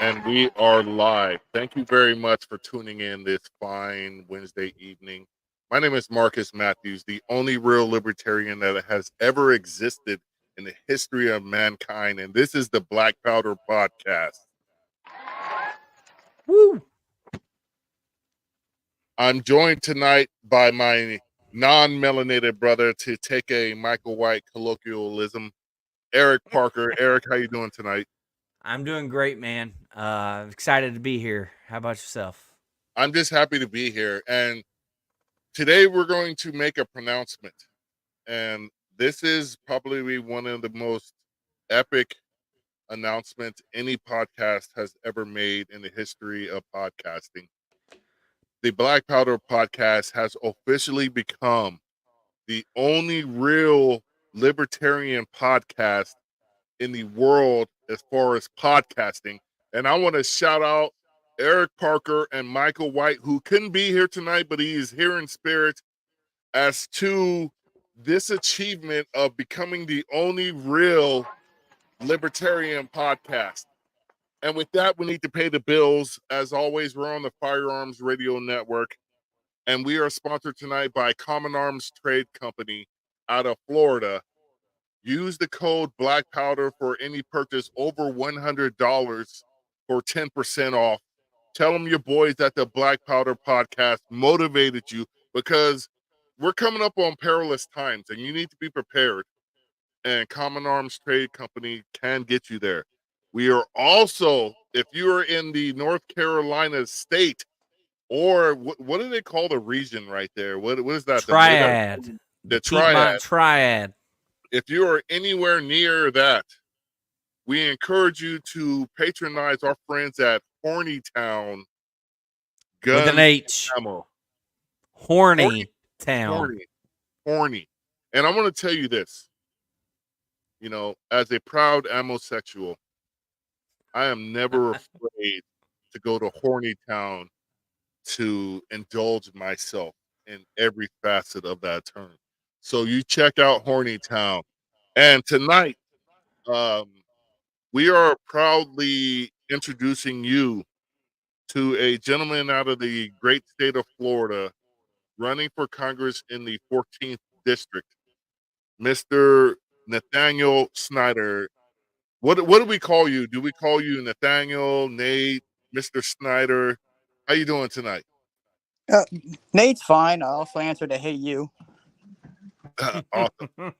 And we are live. Thank you very much for tuning in this fine Wednesday evening. My name is Marcus Matthews, the only real libertarian that has ever existed in the history of mankind. And this is the Black Powder Podcast. Woo! I'm joined tonight by my non-melanated brother, to take a Michael White colloquialism, Eric Parker. Eric, how you doing tonight? I'm doing great, man. Excited to be here. How about yourself? I'm just happy to be here. And today we're going to make a pronouncement. And this is probably one of the most epic announcements any podcast has ever made in the history of podcasting. The Black Powder Podcast has officially become the only real libertarian podcast in the world as far as podcasting. And I want to shout out Eric Parker and Michael White, who couldn't be here tonight, but he is here in spirit, as to this achievement of becoming the only real libertarian podcast. And with that, we need to pay the bills. As always, we're on the Firearms Radio Network, and we are sponsored tonight by Common Arms Trade Company out of Florida. Use the code Black Powder for any purchase over $100 for 10% off. Tell them your boys at the Black Powder Podcast motivated you, because we're coming up on perilous times and you need to be prepared. And Common Arms Trade Company can get you there. We are also, if you are in the North Carolina state, or what do they call the region right there? What is that? Triad. The Triad. Triad. If you are anywhere near that, we encourage you to patronize our friends at Horny Town Guns with an H. Ammo. Horny Town. Horny. And I want to tell you this. You know, as a proud amosexual, I am never afraid to go to Horny Town to indulge myself in every facet of that term. So you check out Horny Town. And tonight, we are proudly introducing you to a gentleman out of the great state of Florida, running for Congress in the 14th district, Mr. Nathaniel Snyder. What do we call you? Do we call you Nathaniel, Nate, Mr. Snyder? How you doing tonight? Nate's fine. I also answered to "Hey you." Awesome.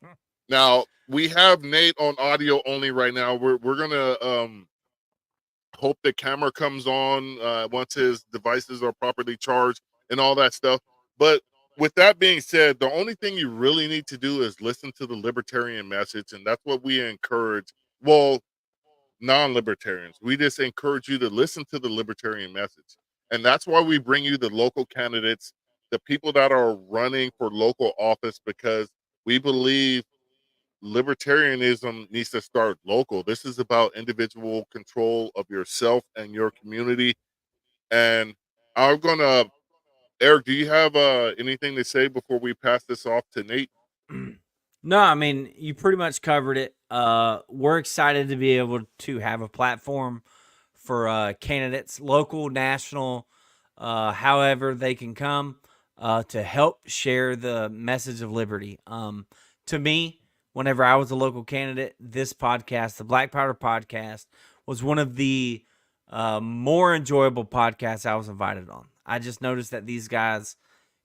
Now we have Nate on audio only right now. We're gonna hope the camera comes on once his devices are properly charged and all that stuff. But with that being said, the only thing you really need to do is listen to the libertarian message, and that's what we encourage. Well, non-libertarians, we just encourage you to listen to the libertarian message, and that's why we bring you the local candidates, the people that are running for local office, because we believe libertarianism needs to start local. This is about individual control of yourself and your community. And I'm gonna, Eric, do you have anything to say before we pass this off to Nate? No, I mean, you pretty much covered it. We're excited to be able to have a platform for candidates, local, national, however they can come to help share the message of liberty. To me, whenever I was a local candidate, this podcast, the Black Powder Podcast, was one of the more enjoyable podcasts I was invited on. I just noticed that these guys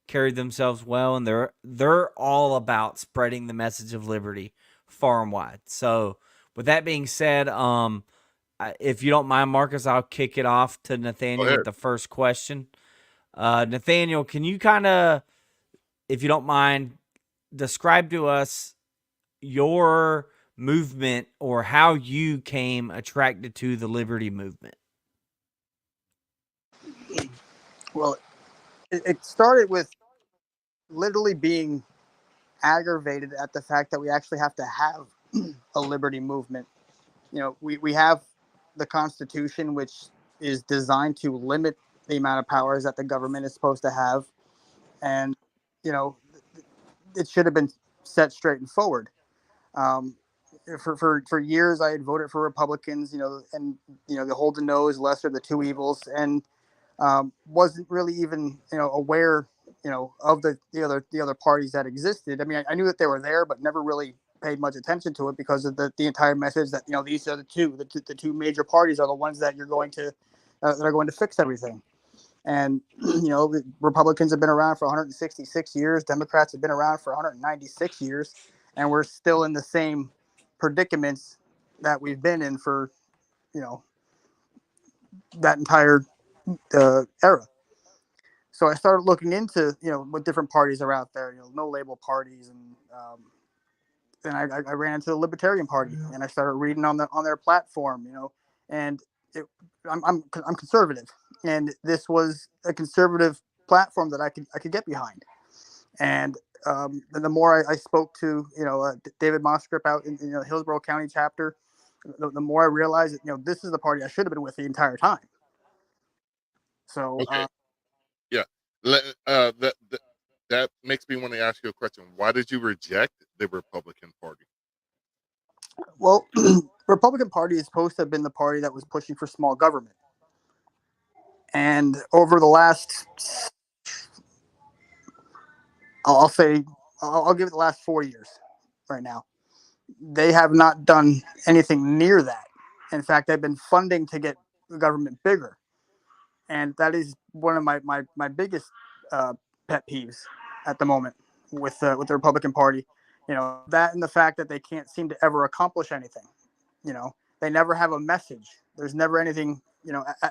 carried themselves well, and they're all about spreading the message of liberty far and wide. So with that being said, if you don't mind, Marcus, I'll kick it off to Nathaniel with the first question. Nathaniel, can you kind of, if you don't mind, describe to us your movement or how you came attracted to the liberty movement? Well, it started with literally being aggravated at the fact that we actually have to have a liberty movement. You know, we have the Constitution, which is designed to limit the amount of powers that the government is supposed to have. And, you know, it should have been set straight and forward. for years I had voted for Republicans, and the hold the nose, lesser of the two evils, and wasn't really even aware of the other parties that existed. I mean, I knew that they were there, but never really paid much attention to it because of the entire message that these are the two major parties are the ones that you're going to that are going to fix everything. And the Republicans have been around for 166 years, Democrats have been around for 196 years, and we're still in the same predicaments that we've been in for that entire era. So I started looking into what different parties are out there, no label parties, and then I ran into the Libertarian Party, and I started reading on their platform, and it, I'm conservative, and this was a conservative platform that I could get behind. And the more I spoke to David Moskrip out in Hillsborough County chapter, the more I realized that this is the party I should have been with the entire time. So Okay. Yeah. That makes me want to ask you a question. Why did you reject the Republican Party? well, Republican Party is supposed to have been the party that was pushing for small government, and over the last, I'll say, I'll give it the last 4 years. Right now, they have not done anything near that. In fact, they've been funding to get the government bigger, and that is one of my biggest pet peeves at the moment with the Republican Party. That and the fact that they can't seem to ever accomplish anything. They never have a message. There's never anything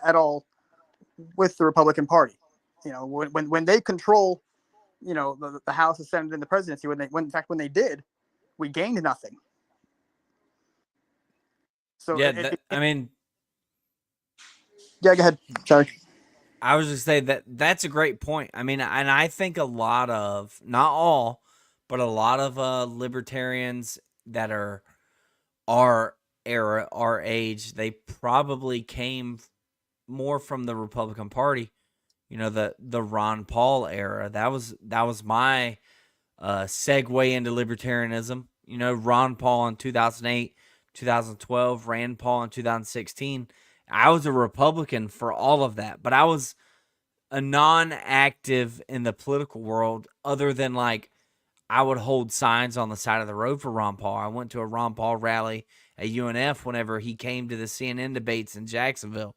at all with the Republican Party. When they control the House, the Senate, and the presidency, when they did, we gained nothing. So Yeah, I mean, yeah, go ahead. Sorry. I was just saying that's a great point. I mean, and I think a lot of, not all, but a lot of libertarians that are our era, our age, they probably came more from the Republican Party. The Ron Paul era. That was my segue into libertarianism. Ron Paul in 2008, 2012, Rand Paul in 2016. I was a Republican for all of that, but I was a non-active in the political world other than like I would hold signs on the side of the road for Ron Paul. I went to a Ron Paul rally at UNF whenever he came to the CNN debates in Jacksonville.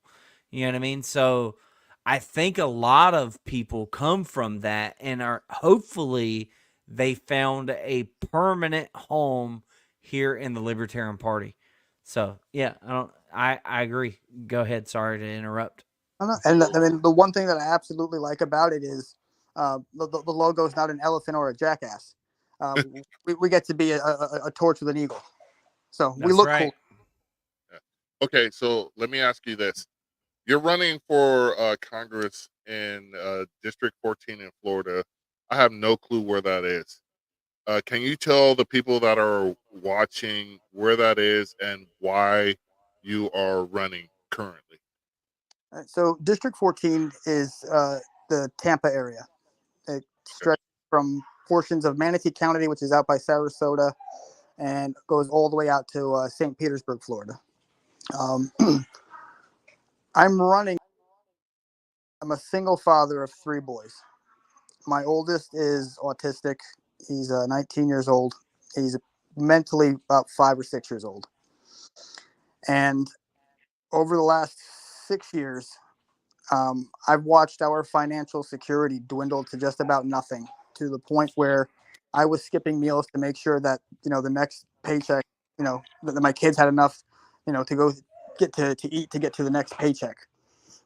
You know what I mean? So I think a lot of people come from that and are hopefully they found a permanent home here in the Libertarian Party. So yeah, I agree. Go ahead. Sorry to interrupt. And I mean, the one thing that I absolutely like about it is the logo is not an elephant or a jackass. We get to be a torch with an eagle, so we That's look right. cool. Okay, so let me ask you this. You're running for Congress in District 14 in Florida. I have no clue where that is. Can you tell the people that are watching where that is and why you are running currently? So District 14 is the Tampa area. It stretches from portions of Manatee County, which is out by Sarasota, and goes all the way out to St. Petersburg, Florida. Um, I'm running. I'm a single father of 3 boys. My oldest is autistic. He's 19 years old. He's mentally about 5 or 6 years old. And over the last 6 years, I've watched our financial security dwindle to just about nothing, to the point where I was skipping meals to make sure that the next paycheck, that my kids had enough, to go get to eat to get to the next paycheck.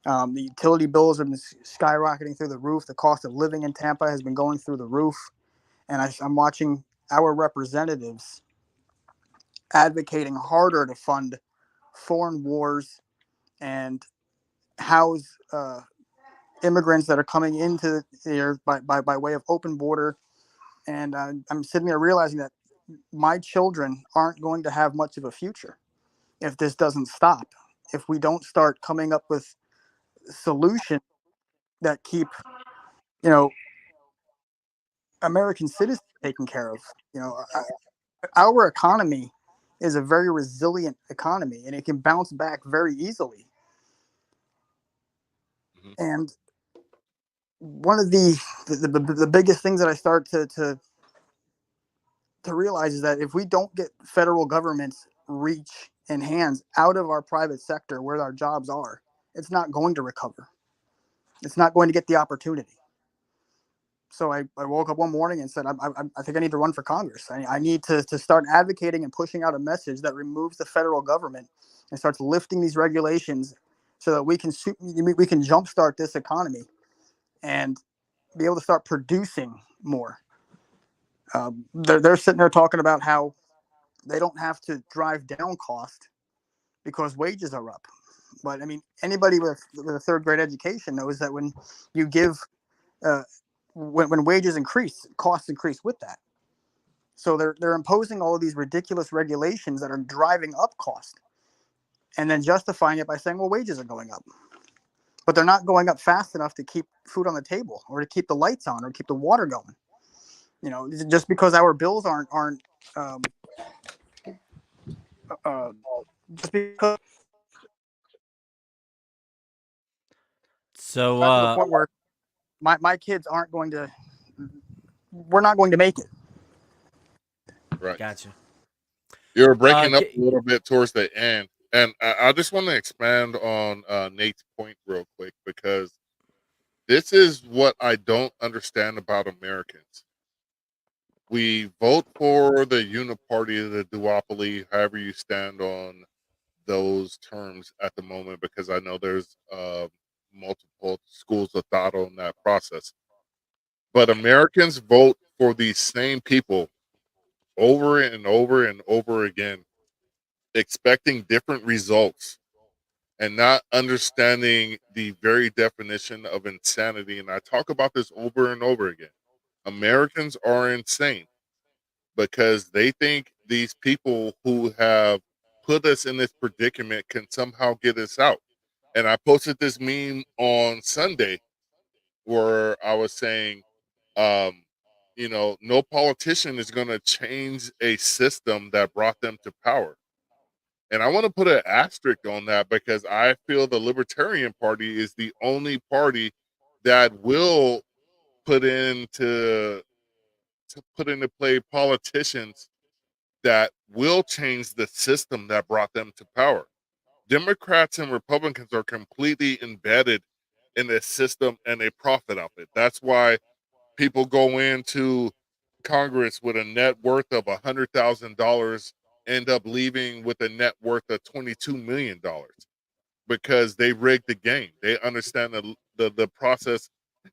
The utility bills have been skyrocketing through the roof. The cost of living in Tampa has been going through the roof, and I'm watching our representatives advocating harder to fund foreign wars and house immigrants that are coming into here by way of open border. And I'm sitting there realizing that my children aren't going to have much of a future if this doesn't stop. If we don't start coming up with solutions that keep, you know, American citizens taken care of. Our economy is a very resilient economy, and it can bounce back very easily. Mhm. And one of the biggest things that I start to realize is that if we don't get federal government's reach and hands out of our private sector where our jobs are, it's not going to recover. It's not going to get the opportunity. So I woke up one morning and said, I think I need to run for Congress. I need to start advocating and pushing out a message that removes the federal government and starts lifting these regulations so that we can jumpstart this economy and be able to start producing more. They're sitting there talking about how they don't have to drive down cost because wages are up. But I mean, anybody with a third grade education knows that when you give when wages increase, costs increase with that. So they're imposing all of these ridiculous regulations that are driving up cost, and then justifying it by saying, well, wages are going up, but they're not going up fast enough to keep food on the table or to keep the lights on or keep the water going. You know, just because our bills aren't um, uh, just because So to the point where my kids aren't going to, we're not going to make it. Right. gotcha. You're breaking up Okay. a little bit towards the end, and I just want to expand on Nate's point real quick, because this is what I don't understand about Americans. We vote for the uniparty, the duopoly, however you stand on those terms at the moment, because I know there's multiple schools of thought on that process. But Americans vote for these same people over and over and over again, expecting different results and not understanding the very definition of insanity. And I talk about this over and over again. Americans are insane because they think these people who have put us in this predicament can somehow get us out. And I posted this meme on Sunday where I was saying, um, no politician is going to change a system that brought them to power. And I want to put an asterisk on that because I feel the Libertarian Party is the only party that will put into put into play politicians that will change the system that brought them to power. Democrats and Republicans are completely embedded in this system and they profit off it. That's why people go into Congress with a net worth of $100,000, end up leaving with a net worth of $22 million because they rigged the game. They understand the process,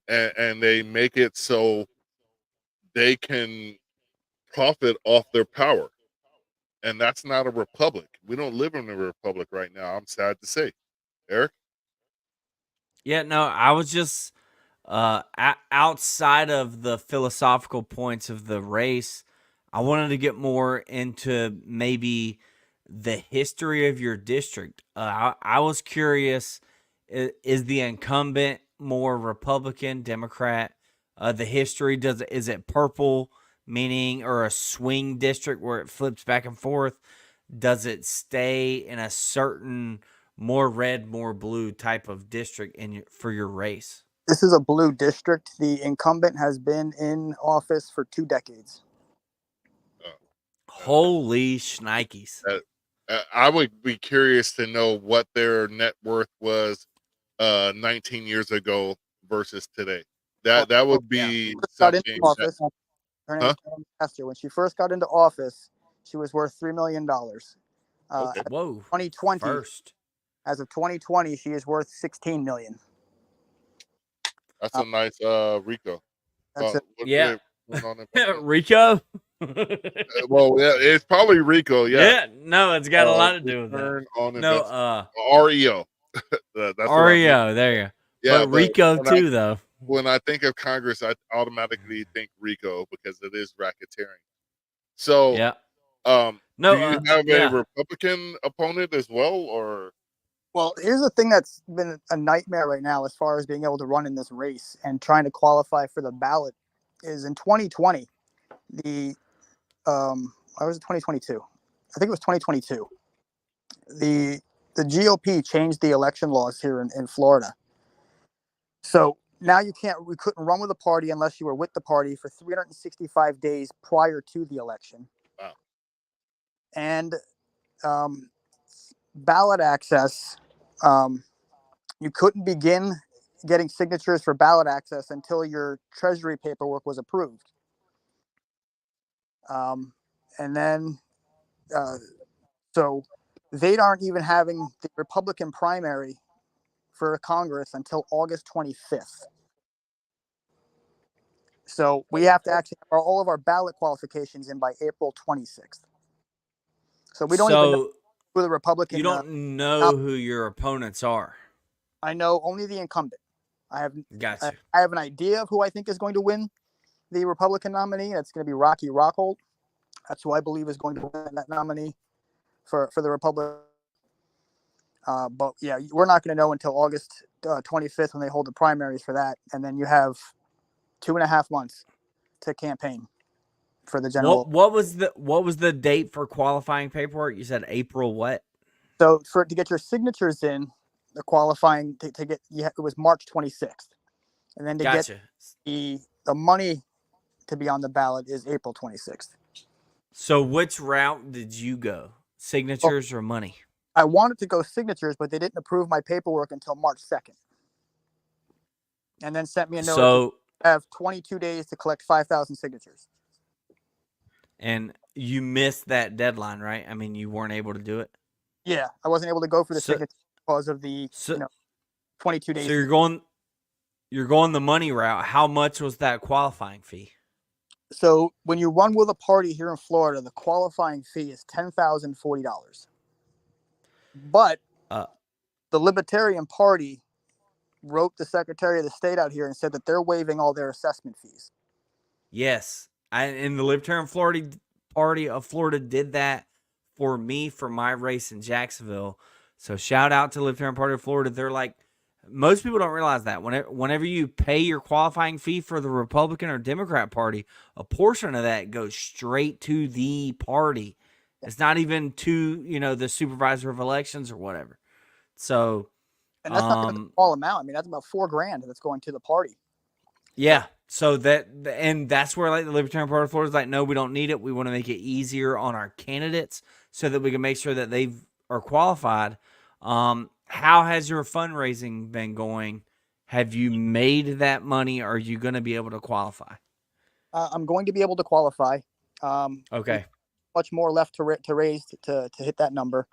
and they make it so they can profit off their power. And that's not a republic. We don't live in a republic right now. I'm sad to say. Eric? Yeah, no, I was just outside of the philosophical points of the race, I wanted to get more into maybe the history of your district. I was curious, is the incumbent more Republican, Democrat? The history, is it purple, meaning, or a swing district where it flips back and forth? Does it stay in a certain more red, more blue type of district for your race? This is a blue district. The incumbent has been in office for 2 decades. Uh, Holy shnikes. I would be curious to know what their net worth was 19 years ago versus today. That would be First got into something that, office. Her name huh? is Karen Pastor. When she first got into office, she was worth $3 million. Okay, Whoa. 2020, First. as of 2020, she is worth 16 million. that's Uh, a nice Rico. that's it. What Yeah. going on investment? Rico? Well, yeah, it's probably Rico. Yeah, Yeah, no, it's got a lot to do with that. return on No, investment. REO. That's what I meant. Oreo, there you go. Yeah, But but Rico too, though. when I think of Congress, I automatically think Rico because it is racketeering. So, Yeah. do No, you have a yeah. Republican opponent as well, or Well, here's the thing that's been a nightmare right now as far as being able to run in this race and trying to qualify for the ballot is in 2020, I was in 2022. I think it was 2022. The GOP changed the election laws here in Florida. So now we couldn't run with a party unless you were with the party for 365 days prior to the election. Wow. And ballot access, you couldn't begin getting signatures for ballot access until your Treasury paperwork was approved. And then, so they aren't even having the Republican primary for Congress until August 25th. So we have to actually have all of our ballot qualifications in by April 26th. So we don't even know who the Republican. You don't know who your opponents are. I know only the incumbent. Gotcha. I have an idea of who I think is going to win the Republican nominee. That's going to be Rocky Rockhold. That's who I believe is going to win that nominee for the Republican. But yeah, we're not going to know until August 25th when they hold the primaries for that, and then you have 2.5 months to campaign for the general. What was the date for qualifying paperwork? You said April what? So to get your signatures in, the qualifying to get it was March 26th, and then to get the money to be on the ballot is April 26th. So which route did you go? Signatures or money? I wanted to go signatures, but they didn't approve my paperwork until March 2nd, and then sent me a note. So have 22 days to collect 5,000 signatures. And you missed that deadline, right? I mean, you weren't able to do it. Yeah, I wasn't able to go for the signature because of the 22 days. So you're going the money route. How much was that qualifying fee? So when you run with a party here in Florida, the qualifying fee is $10,040. But the Libertarian Party wrote the Secretary of the State out here and said that they're waiving all their assessment fees. Yes, and the Libertarian Party of Florida did that for me for my race in Jacksonville. So shout out to the Libertarian Party of Florida. They're like, most people don't realize that whenever you pay your qualifying fee for the Republican or Democrat Party, a portion of that goes straight to the party. It's not even to the supervisor of elections or whatever. So, and that's not a small amount. I mean, that's about $4,000 that's going to the party. Yeah. So that's where like the Libertarian Party of Florida is like, no, we don't need it. We want to make it easier on our candidates so that we can make sure that they are qualified. How has your fundraising been going? Have you made that money? Are you going to be able to qualify? I'm going to be able to qualify. Okay. Much more left to raise to hit that number.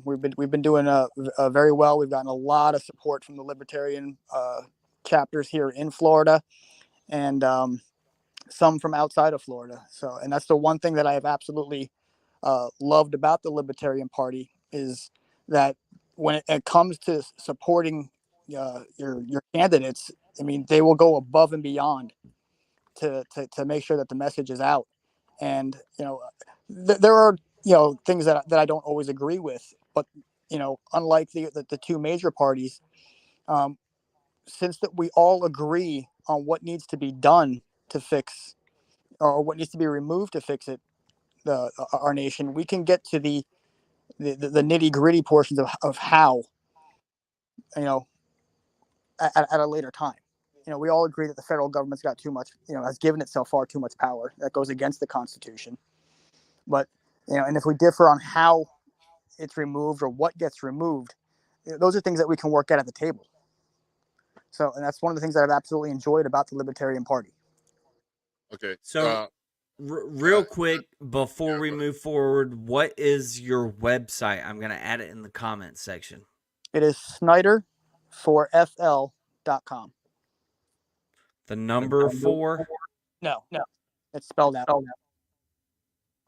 We've been doing very well. We've gotten a lot of support from the Libertarian chapters here in Florida, and some from outside of Florida. So, and that's the one thing that I have absolutely loved about the Libertarian Party is that when it comes to supporting your candidates, I mean, they will go above and beyond to make sure that the message is out. And there are things that I don't always agree with, but unlike the two major parties, since that we all agree on what needs to be done to fix or what needs to be removed to fix it, our nation, we can get to the nitty gritty portions of how, at a later time. We all agree that the federal government's got too much, has given itself far too much power that goes against the Constitution. But, and if we differ on how it's removed or what gets removed, those are things that we can work at the table. So, and that's one of the things that I've absolutely enjoyed about the Libertarian Party. Okay. So, real quick, before we move forward, what is your website? I'm going to add it in the comments section. It is Snyder4FL.com. The number 4? No. It's spelled out.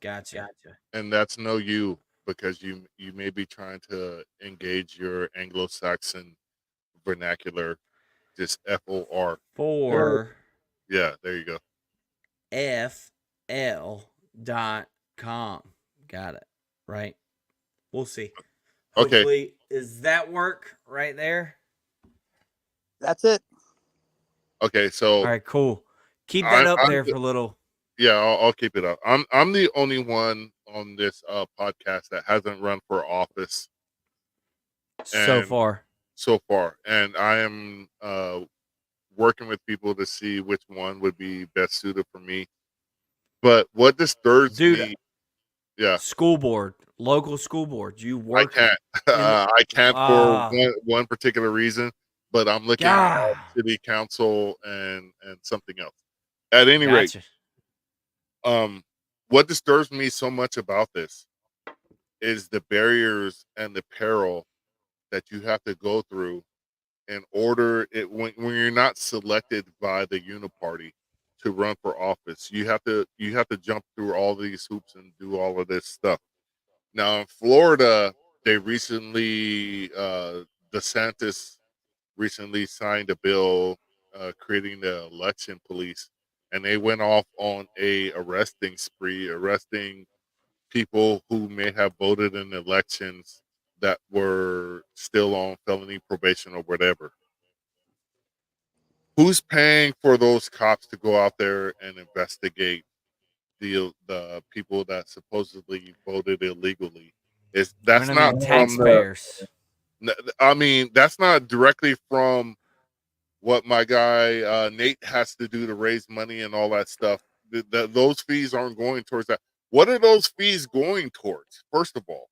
Gotcha. And that's no you, because you may be trying to engage your Anglo-Saxon vernacular. Just FOR. 4. Yeah, there you go. FL.com. Got it. Right. We'll see. Okay. Hopefully, does that work right there? That's it. Okay, so all right, cool. Keep that up there for a little. Yeah, I'll keep it up. I'm the only one on this podcast that hasn't run for office So and far. so far, and I am working with people to see which one would be best suited for me. But what disturbs Dude, me, yeah, school board, local school board. You I work can't. in the I can't for ah one particular reason, but I'm looking at God. city council and something else. At any rate, Gotcha. what disturbs me so much about this is the barriers and the peril that you have to go through in order it when you're not selected by the uniparty to run for office. You have to jump through all these hoops and do all of this stuff. Now in Florida, they recently DeSantis recently signed a bill creating the election police, and they went off on a arresting spree, arresting people who may have voted in elections that were still on felony probation or whatever. Who's paying for those cops to go out there and investigate the people that supposedly voted illegally? Is that's Gonna not be from the taxpayers. I mean, that's not directly from what my guy Nate has to do to raise money and all that stuff. Those fees aren't going towards that. What are those fees going towards? First of all,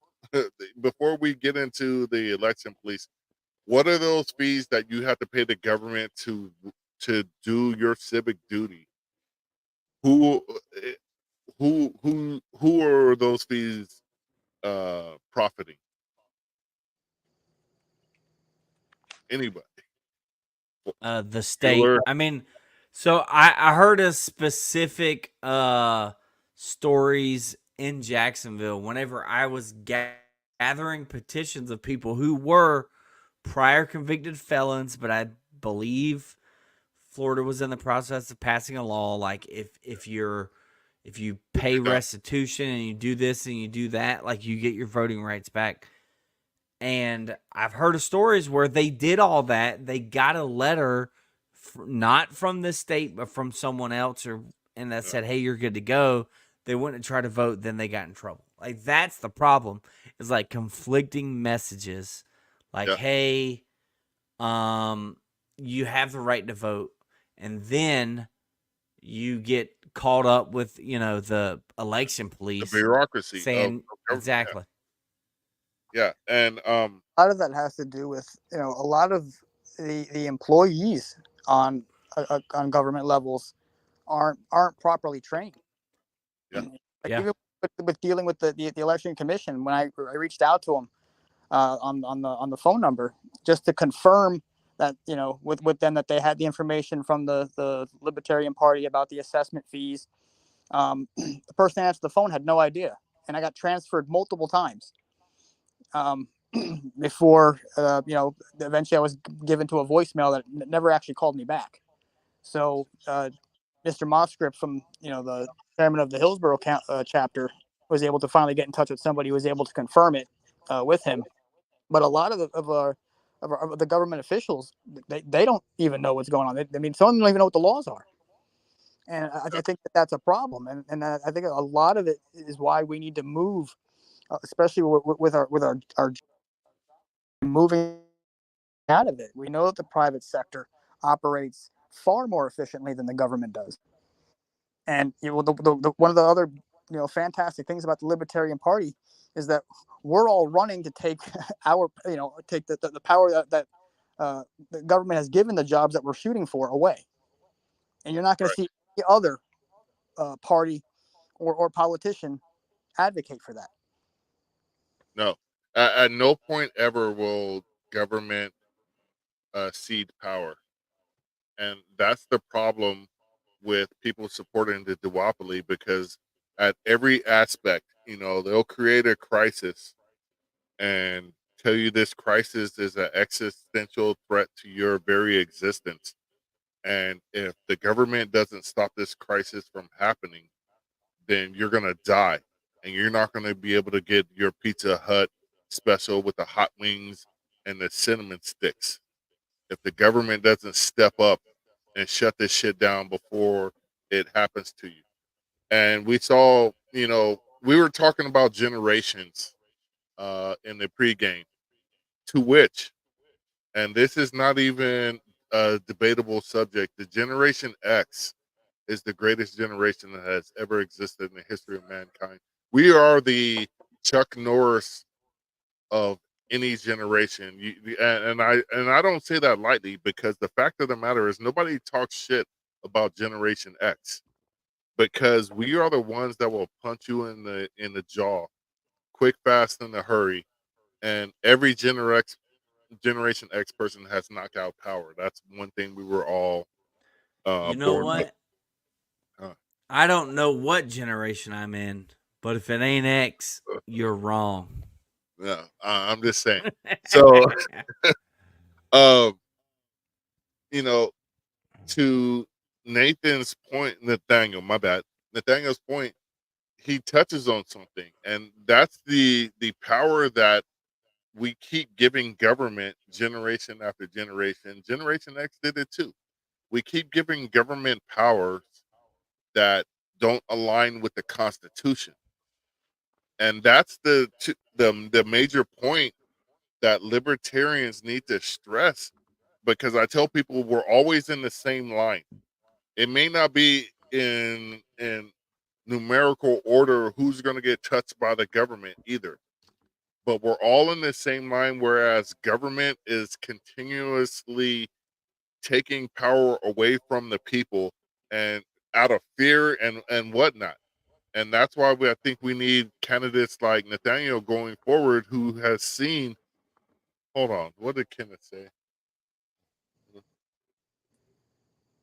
before we get into the election police, what are those fees that you have to pay the government to do your civic duty? Who eh, who are those fees profiting? Anybody? The state. Bueller? I mean, so I heard a specific stories in Jacksonville whenever I was gathering petitions of people who were prior convicted felons, but I believe Florida was in the process of passing a law like if you pay Yeah, restitution and you do this and you do that, like you get your voting rights back. And I've heard of stories where they did all that. They got a letter, not from the state, but from someone else, and that yeah, said, "Hey, you're good to go." They went and tried to vote, then they got in trouble. Like that's the problem. Is like conflicting messages. Like, yeah. hey, you have the right to vote, and then you get caught up with the election The police bureaucracy saying of government. exactly. Yeah, and A lot of that has to do with a lot of the employees on on government levels aren't properly trained. yeah, Like Yeah. even with dealing with the election commission, when I reached out to them on the phone number just to confirm that with them that they had the information from the Libertarian Party about the assessment fees. The person that answered the phone had no idea, and I got transferred multiple times before eventually I was given to a voicemail that never actually called me back. So Mr. Moscript from the chairman of the Hillsborough chapter was able to finally get in touch with somebody who was able to confirm it with him. But a lot of the government officials, they don't even know what's going on. I mean, some of them don't even know what the laws are, and I think that's a problem. And I think a lot of it is why we need to move, especially with our moving out of it. We know that the private sector operates far more efficiently than the government does. And one of the other fantastic things about the Libertarian Party is that we're all running to take take the power that the government has given the jobs that we're shooting for away. And you're not going to right. see any other party or politician advocate for that. No, at no point ever will government cede power, and that's the problem with people supporting the duopoly because at every aspect, they'll create a crisis and tell you this crisis is an existential threat to your very existence. And if the government doesn't stop this crisis from happening, then you're going to die and you're not going to be able to get your Pizza Hut special with the hot wings and the cinnamon sticks. If the government doesn't step up and shut this shit down before it happens to you. And we saw, we were talking about generations in the pregame, to which, and this is not even a debatable subject, the Generation X is the greatest generation that has ever existed in the history of mankind. We are the Chuck Norris of any generation. And I don't say that lightly, because the fact of the matter is nobody talks shit about Generation X, because we are the ones that will punch you in the jaw, quick, fast, in a hurry. And every Generation X person has knockout power. That's one thing we were all You know born with. what? Uh, I don't know what generation I'm in, but if it ain't X, you're wrong. yeah, I'm just saying. So, um, you know, to Nathan's point, Nathaniel's point, he touches on something, and that's the power that we keep giving government generation after generation. Generation X did it too. We keep giving government powers that don't align with the Constitution, and that's the major point that libertarians need to stress. Because I tell people we're always in the same line. It may not be in numerical order who's going to get touched by the government either, but we're all in the same line, whereas government is continuously taking power away from the people, and out of fear and whatnot. And that's why I think we need candidates like Nathaniel going forward, who has seen. Hold on, what did Kenneth say?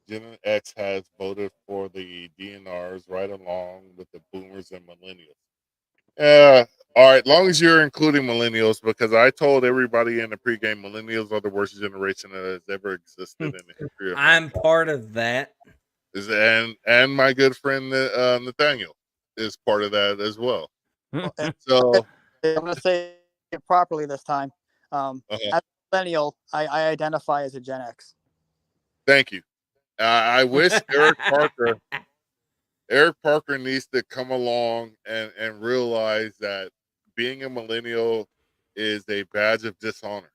Gen X has voted for the DNRs right along with the boomers and millennials. All right, long as you're including millennials, because I told everybody in the pregame millennials are the worst generation that has ever existed in the history of I'm mankind. part of that. And my good friend Nathaniel is part of that as well. Well, So I'm going to say it properly this time. As a millennial, I identify as a Gen X. thank you. I wish Eric Parker needs to come along and realize that being a millennial is a badge of dishonor.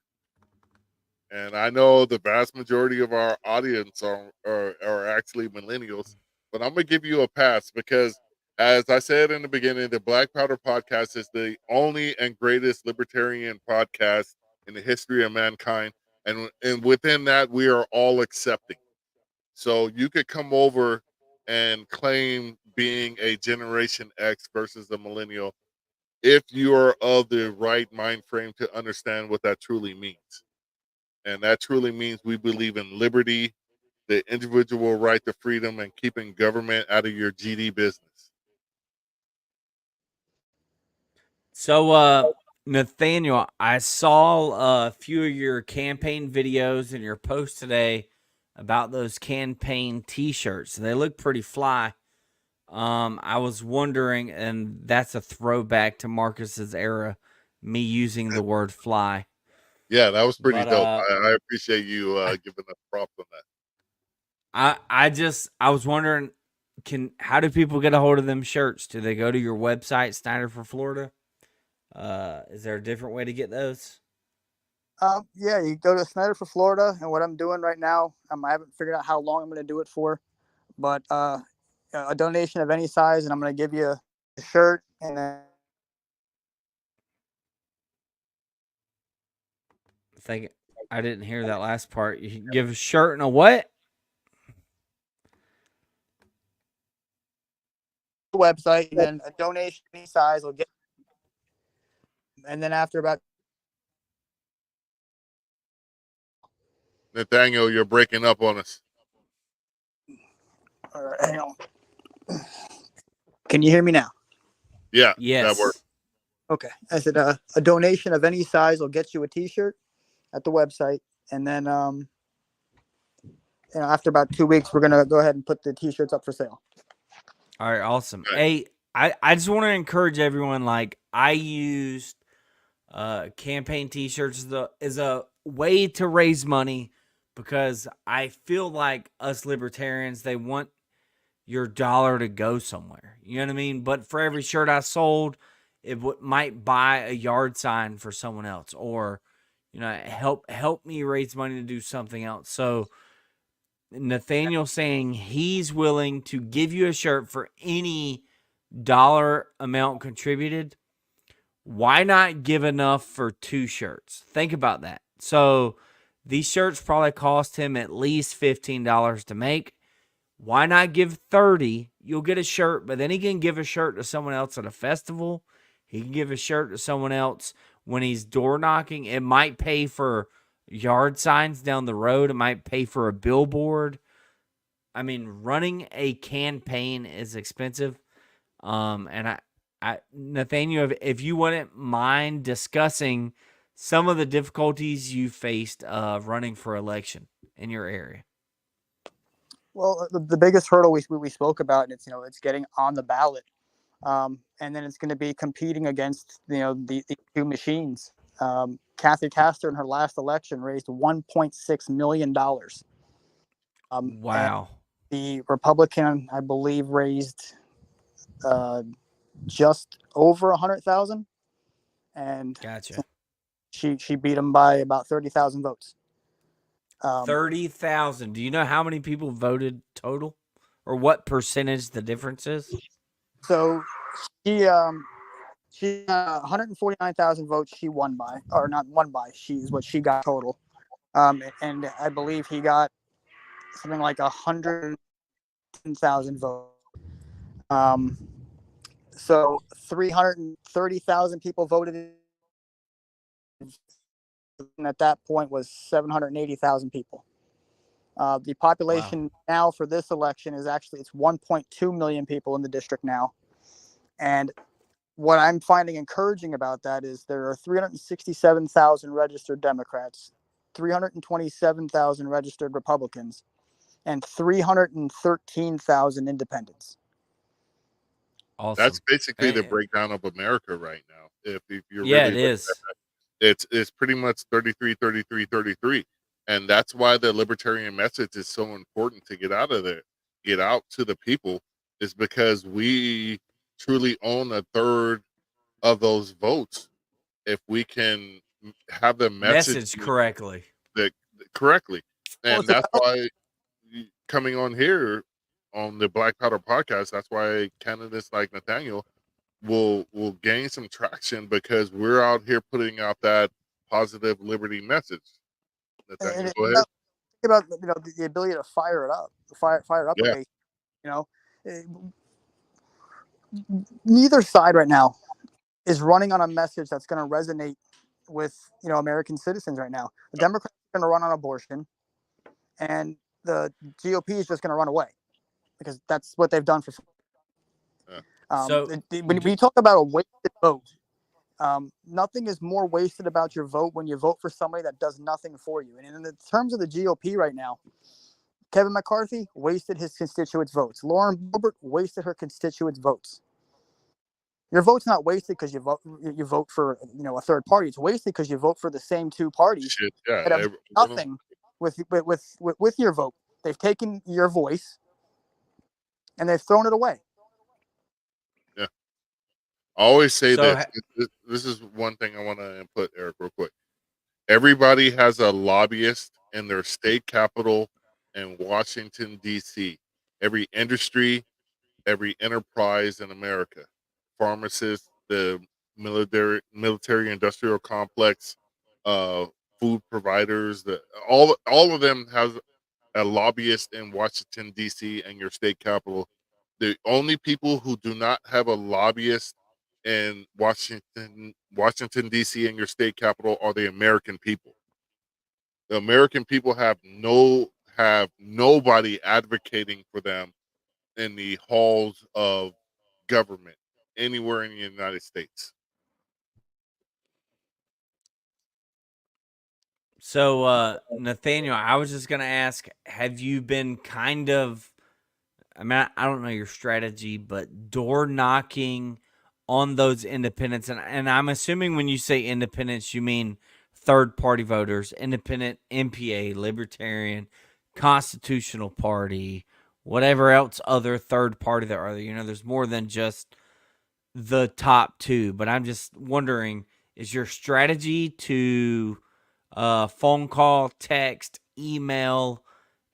And I know the vast majority of our audience are actually millennials, but I'm gonna give you a pass, because, as I said in the beginning, the Black Powder Podcast is the only and greatest libertarian podcast in the history of mankind, and within that, we are all accepting. So you could come over and claim being a Generation X versus a millennial if you are of the right mind frame to understand what that truly means. And that truly means we believe in liberty, the individual right to freedom, and keeping government out of your GD business. So, Nathaniel, I saw a few of your campaign videos and your post today about those campaign T-shirts. They look pretty fly. I was wondering, and that's a throwback to Marcus's era, me using the word "fly." Yeah, that was pretty But dope. I appreciate you giving us props on that. I was wondering, how do people get a hold of them shirts? Do they go to your website, Snyder for Florida? Is there a different way to get those? Yeah, you go to Snyder for Florida, and what I'm doing right now, I haven't figured out how long I'm going to do it for, but a donation of any size, and I'm going to give you a shirt, and then I didn't hear that last part. You can give a shirt and a what? the website, and then a donation of any size will get, and then after about Nathaniel, you're breaking up on us. all right, hang on. Can you hear me now? Yeah, Yes. that works. Okay. I said a donation of any size will get you a T-shirt at the website, and then after about 2 weeks, we're gonna go ahead and put the T-shirts up for sale. All right, awesome. Okay. Hey, I just want to encourage everyone. Like, I used campaign T-shirts as a way to raise money, because I feel like us libertarians, they want your dollar to go somewhere. You know what I mean? But for every shirt I sold, it might buy a yard sign for someone else, or help me raise money to do something else. So Nathaniel saying he's willing to give you a shirt for any dollar amount contributed. Why not give enough for 2 shirts? Think about that. So these shirts probably cost him at least $15 to make. Why not give 30? You'll get a shirt, but then he can give a shirt to someone else at a festival. He can give a shirt to someone else when he's door knocking. It might pay for yard signs down the road. It might pay for a billboard. I mean, running a campaign is expensive. And Nathaniel, if you wouldn't mind discussing some of the difficulties you faced running for election in your area. Well, the biggest hurdle we spoke about, and it's getting on the ballot, and then it's going to be competing against the two machines. Kathy Castor in her last election raised $1.6 million. Wow. And the Republican, I believe, raised just over 100,000, and Gotcha. She beat him by about 30,000 votes. 30,000. Do you know how many people voted total, or what percentage the difference is? So she 149,000 votes. She won by, or not won by. She's what she got total. And I believe he got something like 110,000 votes. So 330,000 people voted. And at that point was 780,000 people. The population now for this election is actually, it's 1.2 million people in the district now. And what I'm finding encouraging about that is there are 367,000 registered Democrats, 327,000 registered Republicans, and 313,000 independents. Awesome. That's basically the breakdown of America right now. If you're it is. It's pretty much 33, 33, 33. And that's why the libertarian message is so important to get out of there, get out to the people, is because we truly own a third of those votes. If we can have the message correctly. Correctly. And that's why coming on here on the Black Powder podcast, that's why candidates like Nathaniel will gain some traction, because we're out here putting out that positive liberty message. Nathaniel, go ahead. Think about the ability to fire it up, fire up a base. Neither side right now is running on a message that's going to resonate with American citizens right now. The Democrats are going to run on abortion, and the GOP is just going to run away, because that's what they've done for. When you talk about a wasted vote, nothing is more wasted about your vote when you vote for somebody that does nothing for you. And in the terms of the GOP right now, Kevin McCarthy wasted his constituents' votes. Lauren Boebert wasted her constituents' votes. Your vote's not wasted because you vote for a third party. It's wasted because you vote for the same two parties that have nothing with your vote. They've taken your voice and they've thrown it away. Yeah, I always say this. This is one thing I want to input, Eric, real quick. Everybody has a lobbyist in their state capital in Washington, D.C. Every industry, every enterprise in America, pharmacists, the military industrial complex, food providers, all of them has a lobbyist in Washington, D.C. and your state capital. The only people who do not have a lobbyist in Washington, D.C. and your state capital are the American people. The American people have nobody advocating for them in the halls of government anywhere in the United States. So, Nathaniel, I was just going to ask, have you been I don't know your strategy, but door knocking on those independents? And I'm assuming when you say independents, you mean third party voters, independent, MPA, Libertarian, Constitutional Party, whatever else other third party there are. You know, there's more than just the top two. But I'm just wondering, is your strategy to phone call, text, email,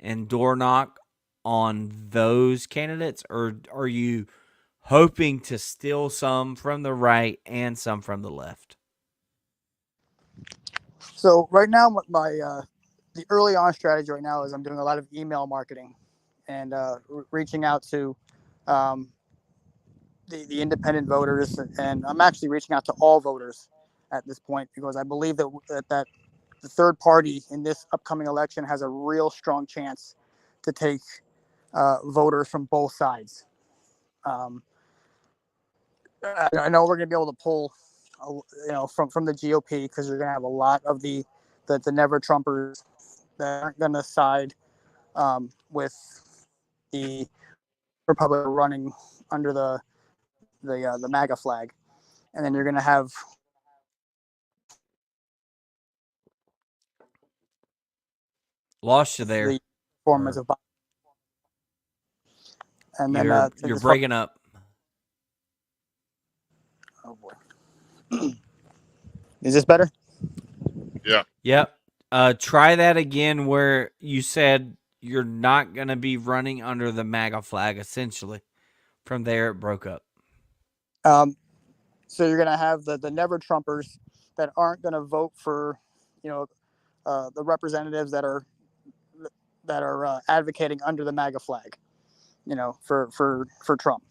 and door knock on those candidates, or are you hoping to steal some from the right and some from the left? So right now, my the early on strategy right now is I'm doing a lot of email marketing and reaching out to um, the independent voters, and I'm actually reaching out to all voters at this point because I believe that the third party in this upcoming election has a real strong chance to take voters from both sides. Um, I know we're going to be able to pull, from the GOP because you're going to have a lot of the never Trumpers that aren't going to side with the Republic running under the MAGA flag, and then you're going to have Lost you there. the performance of Biden. And then You're breaking up. Oh boy, is this better? Yeah. Yep. Try that again where you said you're not going to be running under the MAGA flag, essentially. From there, it broke up. So you're going to have the never Trumpers that aren't going to vote for, the representatives that are advocating under the MAGA flag, for Trump.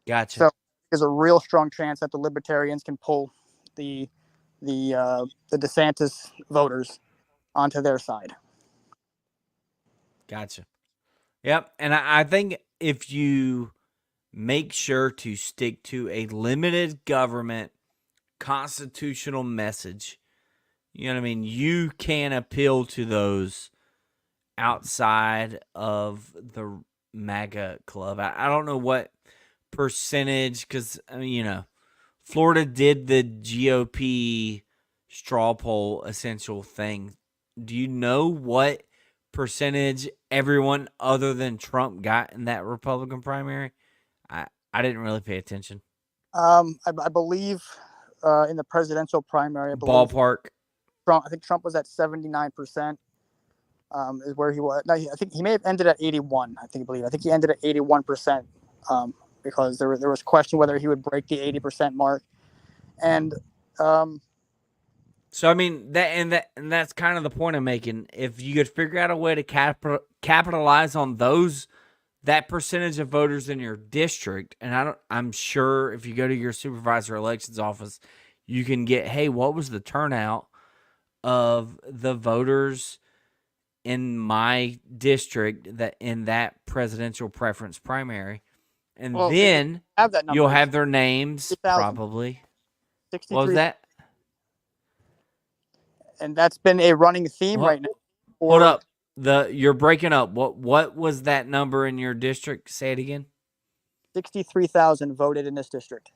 Gotcha. So there's a real strong chance that the Libertarians can pull the DeSantis voters onto their side. Gotcha. Yep. And I think if you make sure to stick to a limited government constitutional message, you know what I mean? You can appeal to those outside of the MAGA club. I don't know what percentage, because, I mean, Florida did the GOP straw poll essential thing. Do you know what percentage everyone other than Trump got in that Republican primary? I didn't really pay attention. I believe in the presidential primary, Ballpark. I think Trump was at 79%. Is where he was. No, I think he may have ended at 81. I think he ended at 81%, because there was question whether he would break the 80% mark, and So I mean that's kind of the point I'm making. If you could figure out a way to capitalize on that percentage of voters in your district, and I'm sure if you go to your supervisor elections office, you can get, hey, what was the turnout of the voters in my district that in that presidential preference primary, and then have that number. You'll have their names 60,000. probably. 63. What was that? And that's been a running theme right now. Hold up. You're breaking up. What was that number in your district? Say it again. 63,000 voted in this district.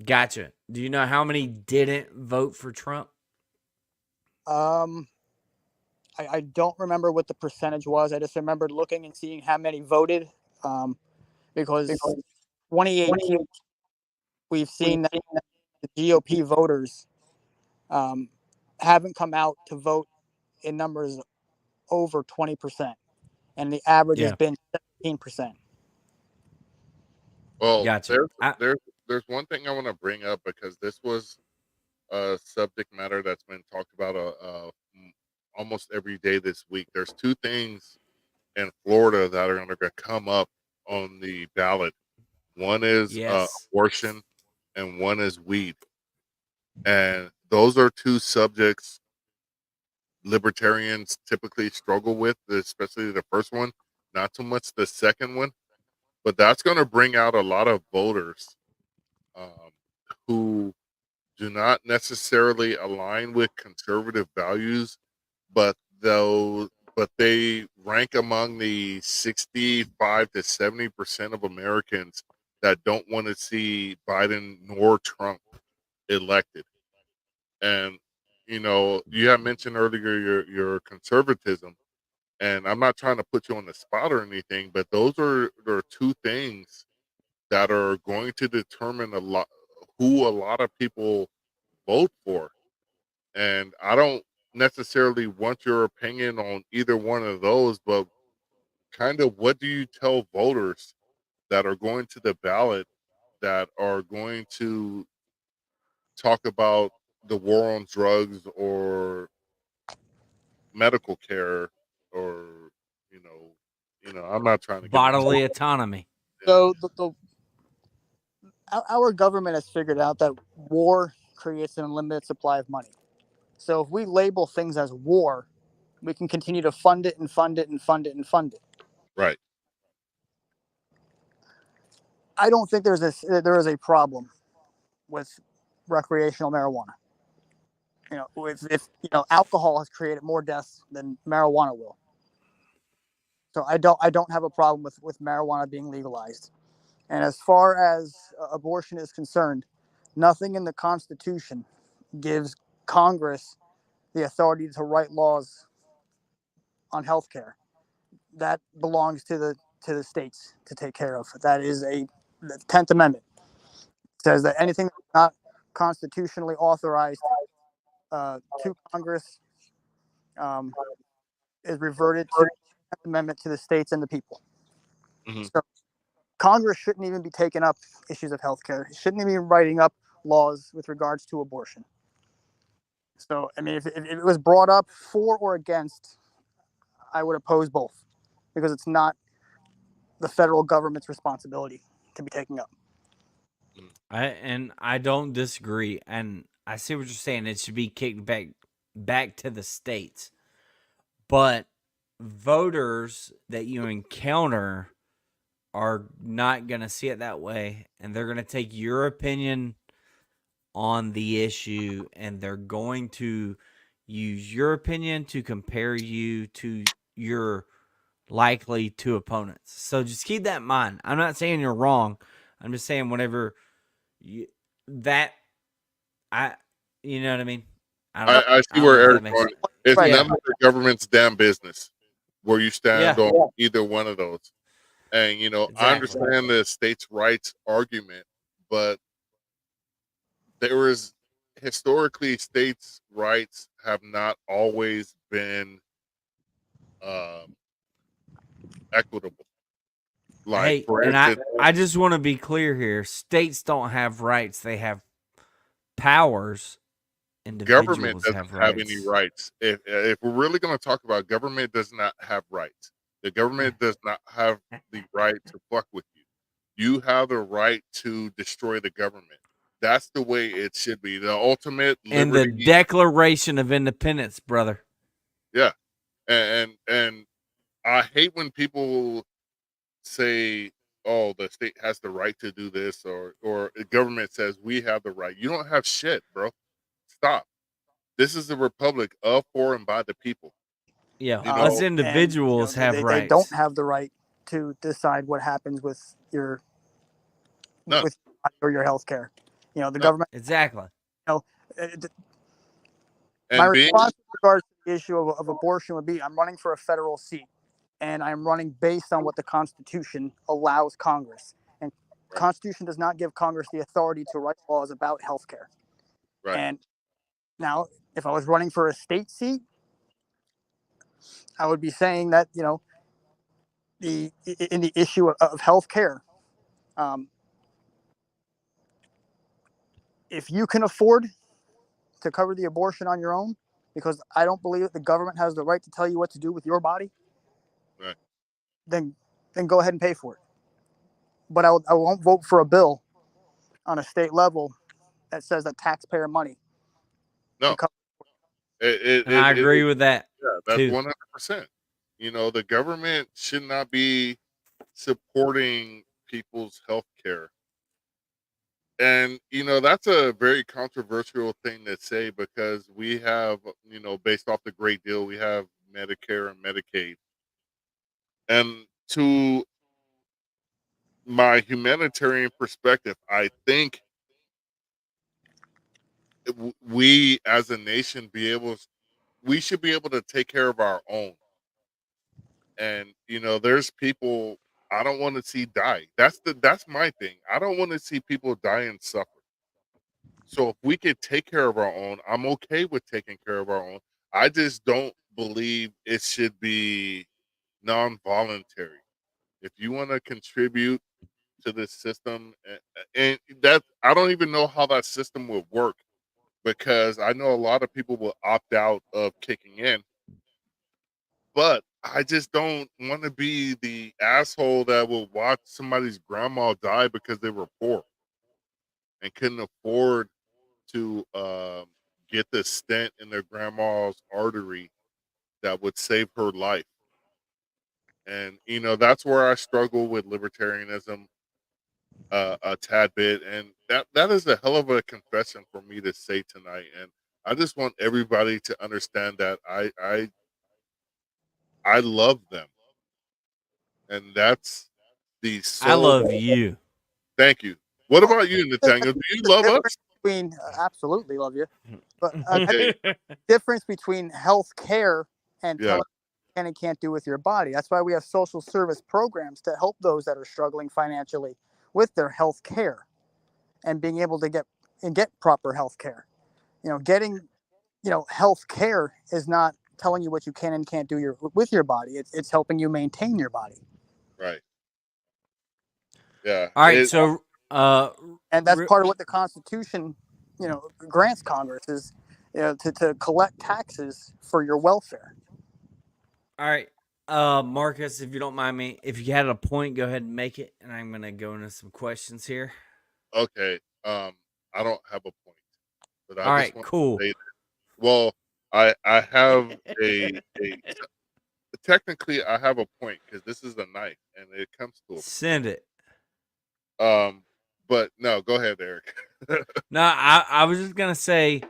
Gotcha. Do you know how many didn't vote for Trump? I don't remember what the percentage was. I just remembered looking and seeing how many voted, because 2018 we've seen that the GOP voters haven't come out to vote in numbers over 20%, and the average has been 17%. Well, gotcha. There's one thing I want to bring up, because this was a subject matter that's been talked about almost every day this week. There's two things in Florida that are going to come up on the ballot. One is abortion, and one is weed. And those are two subjects libertarians typically struggle with, especially the first one, not so much the second one. But that's going to bring out a lot of voters who do not necessarily align with conservative values, but they rank among the 65 to 70% of Americans that don't want to see Biden nor Trump elected. And you have mentioned earlier your conservatism. And I'm not trying to put you on the spot or anything, but those are two things that are going to determine a lot who a lot of people vote for. And I don't necessarily want your opinion on either one of those, but kind of what do you tell voters that are going to the ballot that are going to talk about the war on drugs or medical care or you know I'm not trying to get into Bodily autonomy. So our government has figured out that war creates an unlimited supply of money. So if we label things as war, we can continue to fund it and fund it and fund it and fund it. right. I don't think there is a problem with recreational marijuana. If alcohol has created more deaths than marijuana will. So I don't have a problem with marijuana being legalized. And as far as abortion is concerned, nothing in the Constitution gives Congress the authority to write laws on health care. That belongs to the states to take care of. That is the 10th Amendment. It says that anything that's not constitutionally authorized to Congress um, is reverted to the 10th Amendment to the states and the people. Hmm. So Congress shouldn't even be taking up issues of healthcare. It shouldn't even be writing up laws with regards to abortion. So, I mean, if it was brought up for or against, I would oppose both because it's not the federal government's responsibility to be taking up. I don't disagree, and I see what you're saying. It should be kicked back to the states, but voters that you encounter are not going to see it that way, and they're going to take your opinion on the issue, and they're going to use your opinion to compare you to your likely two opponents. So just keep that in mind. I'm not saying you're wrong. I'm just saying whenever you, that I you know what I mean? I I see don't know where if that Eric's makes going. sense. It's Right. none of the government's damn business where you stand Yeah. on either one of those. And I Exactly. understand the states' rights argument, but there is historically states' rights have not always been um, equitable. Like, Hey, for and instance, I just want to be clear here. States don't have rights. They have powers. government Individuals doesn't have have any rights. rights. If we're really going to talk about government, does not have rights. The government does not have the right to fuck with you. You have the right to destroy the government. That's the way it should be. The ultimate And the liberty. Declaration of Independence, brother. Yeah, and I hate when people say, "Oh, the state has the right to do this," or the government says we have the right. You don't have shit, bro. Stop. This is the republic of, for, and by the people. Yeah, You us know, And individuals have they don't rights. have the right to decide what happens with your none, or your health care. The none. government. Exactly. Uh, my And being response with regards to the issue of abortion would be: I'm running for a federal seat, and I'm running based on what the Constitution allows Congress. And the right, Constitution does not give Congress the authority to write laws about health care. right. And now, if I was running for a state seat, I would be saying that in the issue of health care, um, if you can afford to cover the abortion on your own, because I don't believe that the government has the right to tell you what to do with your body, Right. then go ahead and pay for it. But I won't vote for a bill on a state level that says that taxpayer money should No, cover. And I agree with that yeah, that's too. 100%. The government should not be supporting people's health care. And, that's a very controversial thing to say because we have, based off the great deal, we have Medicare and Medicaid. And to my humanitarian perspective, I think we as a nation we should be able to take care of our own. And there's people I don't want to see die. That's my thing. I don't want to see people die and suffer. So if we could take care of our own, I'm okay with taking care of our own. I just don't believe it should be non-voluntary. If you want to contribute to this system, and that I don't even know how that system would work, because I know a lot of people will opt out of kicking in, but I just don't want to be the asshole that will watch somebody's grandma die because they were poor and couldn't afford to get the stent in their grandma's artery that would save her life. And that's where I struggle with libertarianism a tad bit, and that is a hell of a confession for me to say tonight. And I just want everybody to understand that I love them, and that's the I sole. love you. Thank you. What Well, about you, Nathaniel? Do you love us? difference between absolutely love you, but Okay. difference between health care and Yeah. telling you can and can't do with your body. That's why we have social service programs to help those that are struggling financially with their health care and being able to get proper health care. Getting health care is not telling you what you can and can't do with your body. It's helping you maintain your body, Right. Yeah. All right, so and that's part of what the Constitution, grants Congress is, to collect taxes for your welfare. all right, Marcus, if you don't mind me, if you had a point, go ahead and make it, and I'm gonna go into some questions here. Okay. I don't have a point, but I All just right, want cool. to say that. Well, I have a technically I have a point because this is a knife and it comes to Send it. but no, go ahead, Eric. No, I was just gonna say,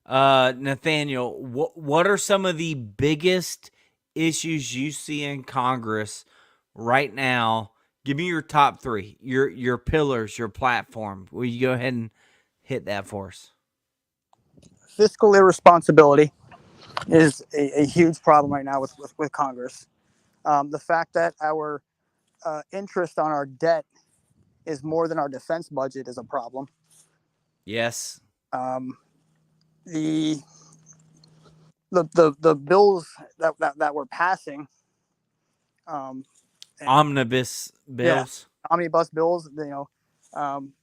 Nathaniel, what are some of the biggest issues you see in Congress right now? Give me your top three, your pillars, your platform. Will you go ahead and hit that for us? Fiscal irresponsibility is a huge problem right now with Congress. The fact that our interest on our debt is more than our defense budget is a problem. Yes. Um, the, the bills that we're passing, um, Omnibus yeah, bills. omnibus bills, um,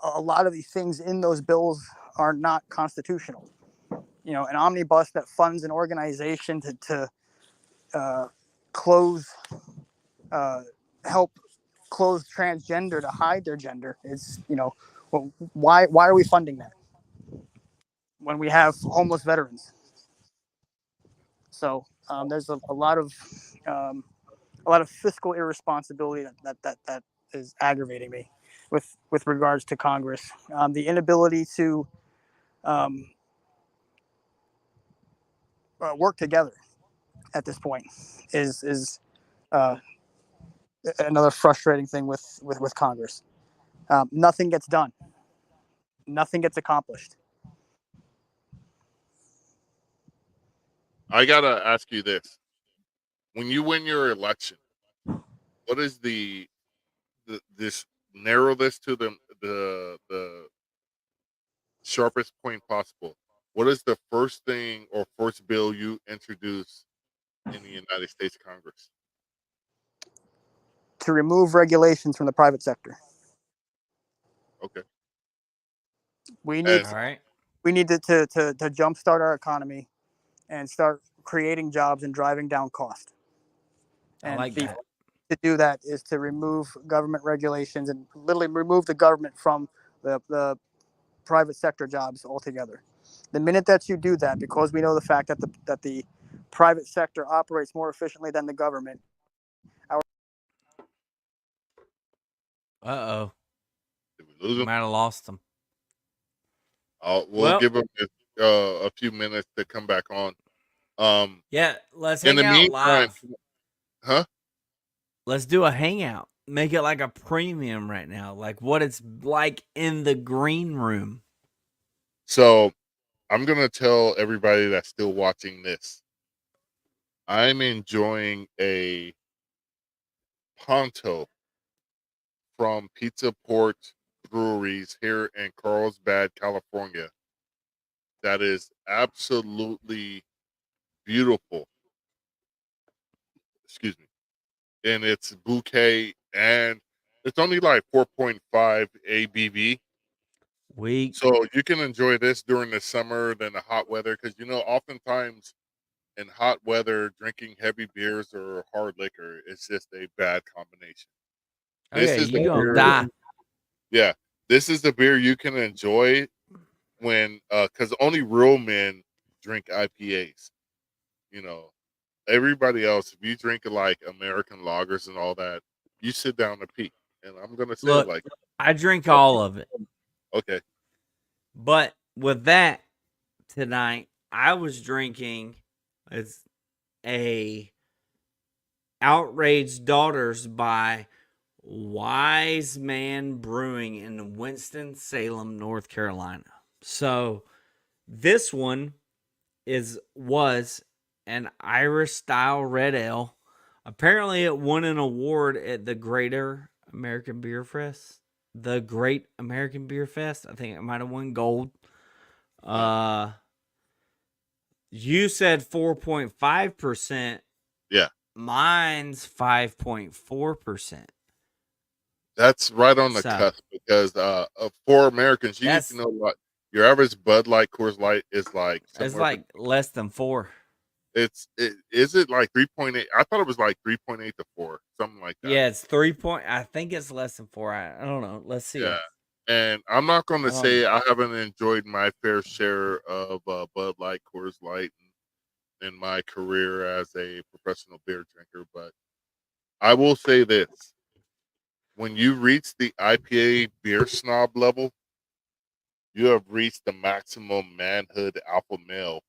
a lot of these things in those bills are not constitutional. An omnibus that funds an organization to close, uh, help clothe transgender to hide their gender is, well, why are we funding that when we have homeless veterans? So there's um, a lot of fiscal irresponsibility that is aggravating me with regards to Congress. The inability to um, work together at this point is uh, another frustrating thing with Congress. Nothing gets done. Nothing gets accomplished. I gotta ask you this: when you win your election, what is this narrow this to the sharpest point possible? What is the first thing or first bill you introduce in the United States Congress? To remove regulations from the private sector. Okay. We need And All right. we need to jumpstart our economy and start creating jobs and driving down cost. I And like that. to do that is to remove government regulations and literally remove the government from the private sector jobs altogether. The minute that you do that, because we know the fact that the private sector operates more efficiently than the government. Uh-oh. did we lose We them? might have lost them. We'll Well, give them a few minutes to come back on. yeah, let's In hang the out meantime, live. huh? Let's do a hangout. Make it like a premium right now, like what it's like in the green room. So I'm gonna tell everybody that's still watching this. I'm enjoying a Ponto from Pizza Port Breweries here in Carlsbad, California. That is absolutely beautiful. Excuse me. And it's bouquet, and it's only like 4.5 ABV. Weak. So you can enjoy this during the summer than the hot weather, because oftentimes in hot weather, drinking heavy beers or hard liquor is just a bad combination. Oh This yeah, is the you gonna beer, die. yeah. This is the beer you can enjoy when, because only real men drink IPAs. You know, everybody else, if you drink like American lagers and all that, you sit down and pee. And I'm gonna say it Look, like, I drink all of it. okay, But with that tonight, I was drinking it's a Outraged Daughters by Wise Man Brewing in Winston-Salem, North Carolina. So this one was an Irish style red ale. Apparently it won an award at the Greater American Beer Fest. The Great American Beer Fest. I think it might have won gold. You said 4.5%. yeah, Mine's 5.4%. that's right on the So cusp, because for Americans, you need to that's know what your average Bud Light, Coors Light is like it's somewhere. like less than 4. Is it like 3.8? I thought it was like 3.8 to 4, something like that. Yeah, it's 3 point. I think it's less than 4. I don't know. Let's see. Yeah. And I'm not going to Um, say I haven't enjoyed my fair share of Bud Light, Coors Light in my career as a professional beer drinker, but I will say this: when you reach the IPA beer snob level, you have reached the maximum manhood alpha male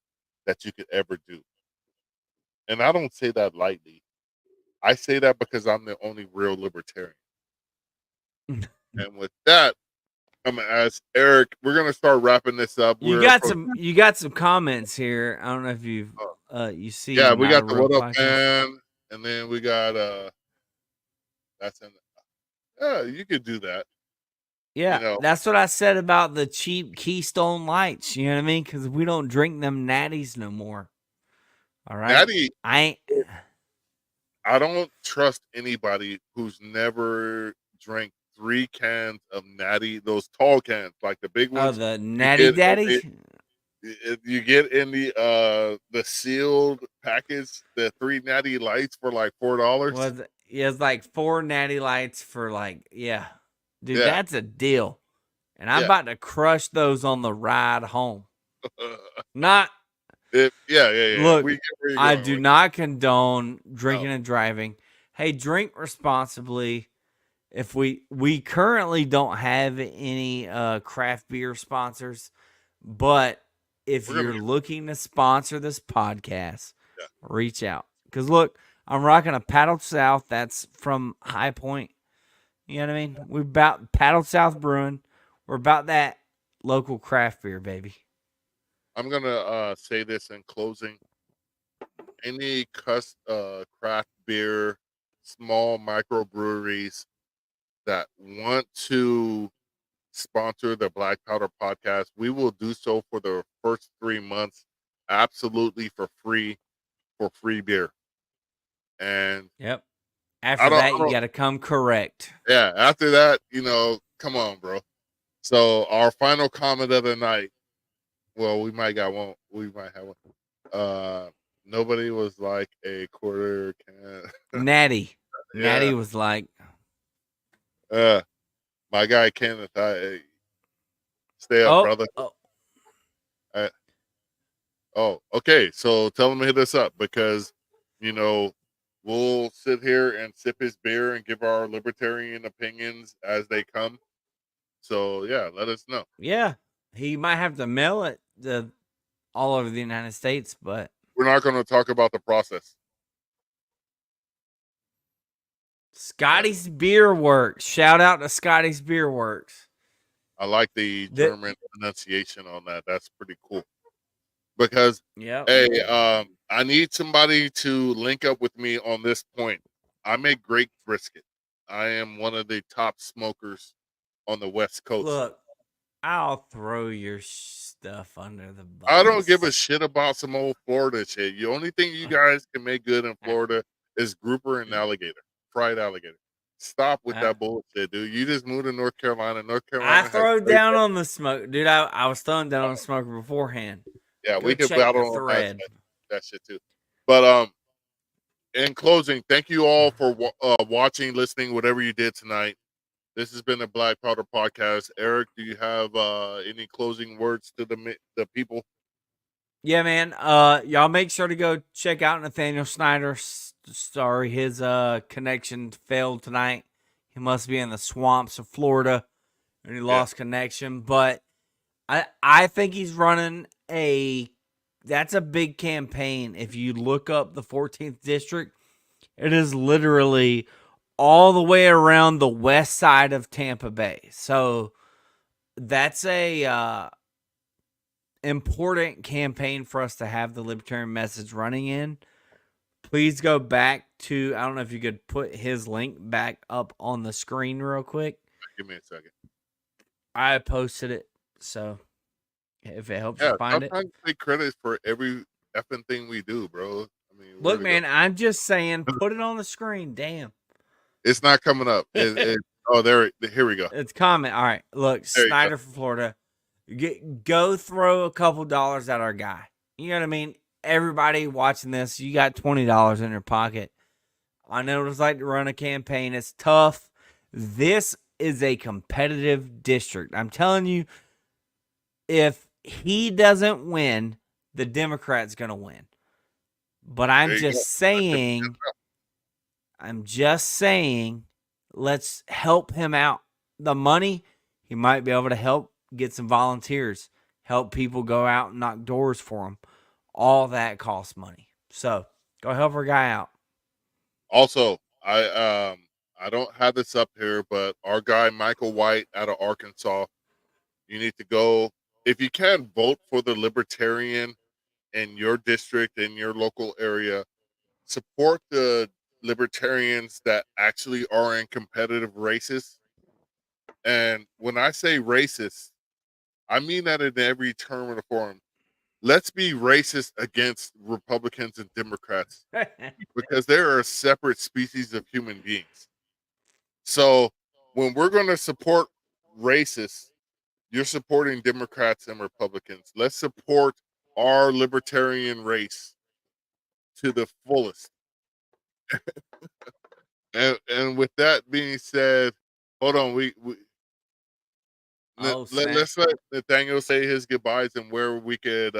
that you could ever do. And I don't say that lightly. I say that because I'm the only real libertarian. And with that, I'm gonna ask Eric. We're gonna start wrapping this up. you got some comments here. I don't know if you see Yeah, we not a got the real what up podcast. man, and then we got that's in. Yeah, you could do that. Yeah, that's what I said about the cheap Keystone Lights. You know what I mean? Because we don't drink them natties no more. All right, Natty. I ain't. I don't trust anybody who's never drank 3 cans of Natty, those tall cans, like the big Oh, ones. the You Natty get in Daddy. you get in the sealed package, the 3 Natty Lights for like $4. It's like 4 Natty Lights for like dude, Yeah, that's a deal. And I'm yeah. about to crush those on the ride home. Not Yeah. Look, We get where you're I going do with not condone it. drinking No, and driving. Hey, drink responsibly. If we currently don't have any craft beer sponsors, but if we're gonna you're get looking to sponsor this podcast, yeah. reach out. Because look, I'm rocking a Paddle South that's from High Point. You know what I mean? We're about Paddle South Brewing. We're about that local craft beer, baby. I'm gonna say this in closing. Any craft beer, small microbreweries that want to sponsor the Black Powder podcast, we will do so for the first 3 months, absolutely for free beer. And Yep. I After don't, that, I you don't got to come correct. yeah. After that, come on, bro. So our final comment of the night. Well, we might got one. We might have one. Nobody was like a quarter can. Natty. Yeah. Natty was like, Uh, my guy Kenneth, stay up, brother. oh. Oh, okay. So tell him to hit us up, because, we'll sit here and sip his beer and give our libertarian opinions as they come. So yeah, let us know. Yeah. He might have to mail it all over the United States, but We're not going to talk about the process. Scotty's Beer Works. Shout out to Scotty's Beer Works. I like the German pronunciation on that. That's pretty cool. Because, Yep. hey, I need somebody to link up with me on this point. I make great brisket. I am one of the top smokers on the West Coast. Look, I'll throw your stuff under the bus. I don't give a shit about some old Florida shit. The only thing you guys can make good in Florida is grouper and alligator, fried alligator. Stop with that bullshit, dude. You just moved to North Carolina. North Carolina. I throw down on the smoke, dude. I was throwing down on the smoker beforehand. Yeah, Go we could check battle the on thread. that shit too. But in closing, thank you all for watching, listening, whatever you did tonight. This has been the Black Powder Podcast. Eric, do you have any closing words to the people? Yeah, man. Y'all make sure to go check out Nathaniel Snyder. Sorry, his connection failed tonight. He must be in the swamps of Florida, and he lost connection. But I think he's running that's a big campaign. If you look up the 14th district, it is literally all the way around the west side of Tampa Bay. So that's a important campaign for us to have the Libertarian message running in. Please go back to, I don't know if you could put his link back up on the screen real quick. Give me a second. I posted it, so if it helps you find it. Sometimes take credit for every effing thing we do, bro. I mean, look, man, I'm just saying, put it on the screen. Damn. It's not coming up. Here we go. It's comment. All right. Look, Snyder from Florida. Go throw a couple dollars at our guy. You know what I mean? Everybody watching this, you got $20 in your pocket. I know what it's like to run a campaign. It's tough. This is a competitive district. I'm telling you, if he doesn't win, the Democrat's going to win. But I'm just saying, let's help him out. The money, he might be able to help get some volunteers, help people go out and knock doors for him. All that costs money. So go help our guy out. Also, I don't have this up here, but our guy Michael White out of Arkansas, you need to go, if you can, vote for the Libertarian in your district, in your local area. Support the Libertarians that actually are in competitive races. And when I say racist, I mean that in every term of the form. Let's be racist against Republicans and Democrats because they're a separate species of human beings. So when we're going to support racists, you're supporting Democrats and Republicans. Let's support our libertarian race to the fullest. and with that being said, hold on, let's let Nathaniel say his goodbyes and where we could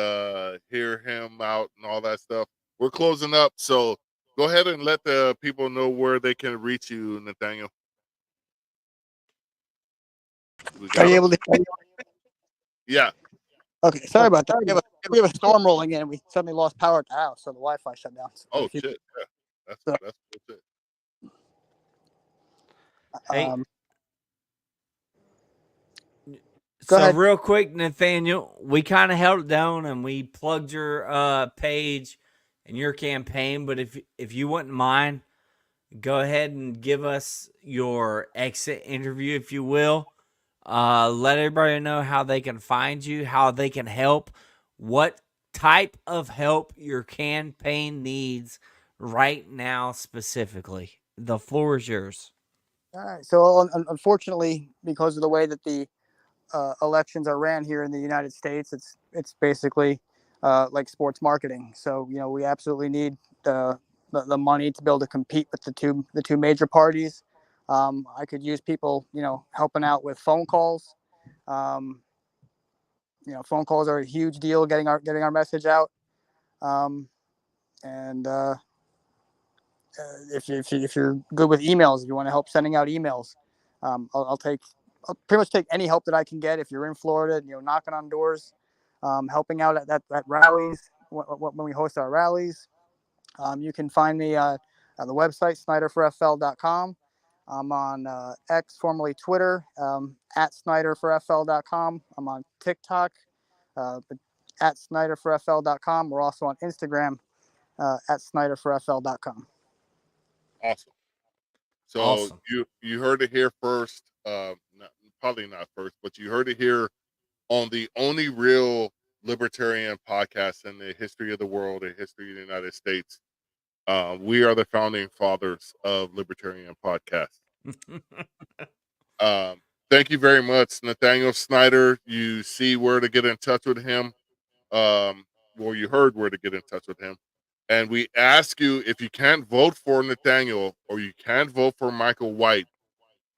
hear him out and all that stuff. We're closing up, so go ahead and let the people know where they can reach you, Nathaniel. Are you able to? Yeah. Okay, sorry about that. We have a storm rolling in. We suddenly lost power at the house, so the Wi-Fi shut down. Oh shit! Yeah, that's it. Hey. Go ahead. Real quick, Nathaniel, we kind of held it down and we plugged your page and your campaign. But if you wouldn't mind, go ahead and give us your exit interview, if you will. Let everybody know how they can find you, how they can help, what type of help your campaign needs right now specifically. The floor is yours. All right. So unfortunately, because of the way that the elections are ran here in the United States, it's basically like sports marketing. So we absolutely need the money to be able to compete with the two major parties. I could use people helping out with phone calls. Phone calls are a huge deal getting our message out. And if you're good with emails, if you want to help sending out emails, I'll pretty much take any help that I can get. If you're in Florida, knocking on doors, helping out at rallies when we host our rallies. You can find me on the website snyderforfl.com. I'm on X, formerly Twitter, at snyderforfl.com. I'm on TikTok, at snyderforfl.com. We're also on Instagram at snyderforfl.com. Awesome. So Awesome. you heard it here first. Probably not first, but you heard it here on the only real libertarian podcast in the history of the world, the history of the United States. We are the founding fathers of Libertarian Podcast. Thank you very much, Nathaniel Snyder. You see where to get in touch with him. Well, you heard where to get in touch with him. And we ask you, if you can't vote for Nathaniel or you can't vote for Michael White,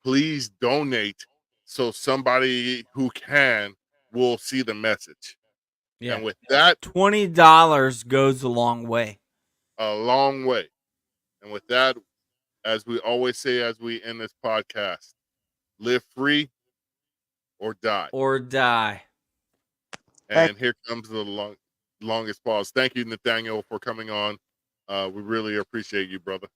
please donate so somebody who can will see the message. Yeah. And with that, $20 goes a long way. a long way. And with that, as we always say as we end this podcast, live free or die. Or die. And here comes the longest pause. Thank you, Nathaniel, for coming on. We really appreciate you, brother.